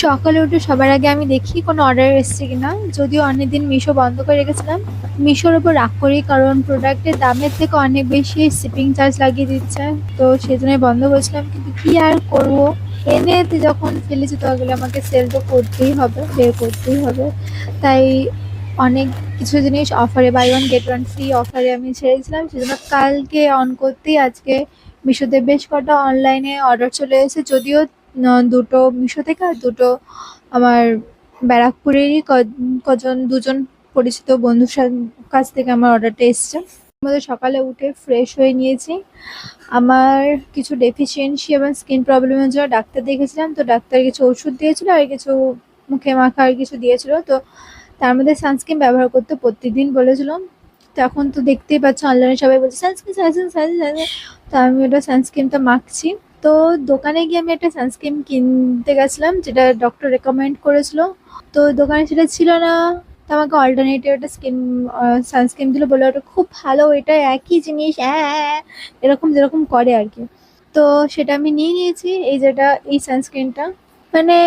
সকালে উঠে সবার আগে আমি দেখি কোনো অর্ডার এসছে কিনা। যদিও অনেকদিন মিশো বন্ধ করে রেখেছিলাম, মিশোর ওপর রাগ করি কারণ প্রোডাক্টের দামের থেকে অনেক বেশি শিপিং চার্জ লাগিয়ে দিচ্ছে। তো সেই জন্যই বন্ধ করেছিলাম, কিন্তু কি আর করব, এনে যখন ফেলেছি তো ওগুলো আমাকে সেল তো করতেই হবে, বের করতেই হবে। তাই অনেক কিছু জিনিস অফারে, buy one get one free অফারে আমি ছেড়েছিলাম, সেজন্য কালকে অন করতেই আজকে মিশোতে বেশ কটা অনলাইনে অর্ডার চলে এসেছে। যদিও দুটো মিশো থেকে আর দুটো আমার ব্যারাকপুরেরই দুজন পরিচিত বন্ধুর কাছ থেকে আমার অর্ডারটা এসছে। আমাদের সকালে উঠে ফ্রেশ হয়ে নিয়েছি। আমার কিছু ডেফিসিয়েন্সি এবং স্কিন প্রবলেমের জন্য ডাক্তার দেখেছিলাম, তো ডাক্তার কিছু ওষুধ দিয়েছিল আর কিছু মুখে মাখা আর কিছু দিয়েছিল। তো তার মধ্যে সানস্ক্রিন ব্যবহার করতে প্রত্যেকদিন বলেছিল। তো এখন তো দেখতেই পাচ্ছ অনলাইনে সবাই বলছে সানস্ক্রিন সানস্ক্রিন সানস্ক্রিন, তো আমি ওটা সানস্ক্রিনটা মাখছি। তো দোকানে গিয়ে আমি একটা সানস্ক্রিন কিনতে গেছিলাম যেটা ডক্টর রেকমেন্ড করেছিল। তো দোকানে সেটা ছিল না, তো আমাকে অল্টারনেটিভ একটা সানস্ক্রিন দিল, বলে ওটা খুব ভালো, এটা একই জিনিস এরকম যেরকম করে আর কি। তো সেটা আমি নিয়ে নিয়েছি, এই সানস্ক্রিনটা। মানে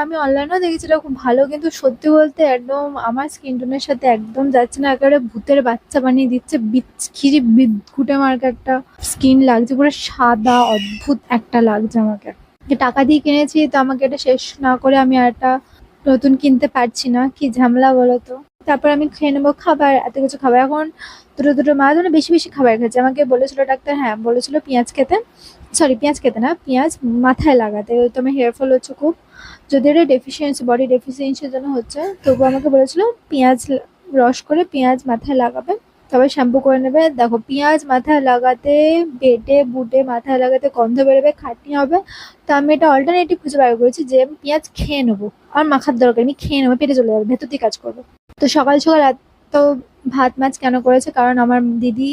আমি অনলাইনেও দেখেছি এটা খুব ভালো, কিন্তু সত্যি বলতে একদম আমার স্কিন টোনের সাথে একদম যাচ্ছে না, একেবারে ভূতের বাচ্চা বানিয়ে দিচ্ছে, বিচ্ছিরি বিদঘুটে মার্কা একটা স্কিন লাগছে, পুরো সাদা অদ্ভুত একটা লাগছে আমাকে। যে টাকা দিয়ে কিনেছি, তো আমাকে এটা শেষ না করে আমি আর একটা নতুন কিনতে পারছি না, কি ঝামেলা বলো তো। তারপর আমি খেয়ে নেবো খাবার, এত কিছু খাবার এখন। দুটো দুটো মাছ মানে বেশি বেশি খাবার খেয়েছে, আমাকে বলেছিল ডাক্তার, হ্যাঁ বলেছিল পেঁয়াজ খেতে, সরি পেঁয়াজ খেতে না, পেঁয়াজ মাথায় লাগাতে, ওই তো আমার হেয়ার ফল হচ্ছে খুব। যদি এটা ডেফিসিয়েন্সি, বডি ডেফিসিয়েন্সির জন্য হচ্ছে, তবু আমাকে বলেছিল পেঁয়াজ রস করে পেঁয়াজ মাথায় লাগাবে, তবে শ্যাম্পু করে নেবে। দেখো পেঁয়াজ মাথায় লাগাতে, বেটে বুটে মাথায় লাগাতে গন্ধ বেরোবে, খাটনি হবে। তো আমি এটা অল্টারনেটিভ খুঁজে বার করেছি যে আমি পেঁয়াজ খেয়ে নেবো, আমার মাখার দরকার, আমি খেয়ে নেবো, পেটে চলে যাবে, ভেতর দিয়ে কাজ করবো। তো সকাল সকাল এত ভাত মাছ কেন করেছে, কারণ আমার দিদি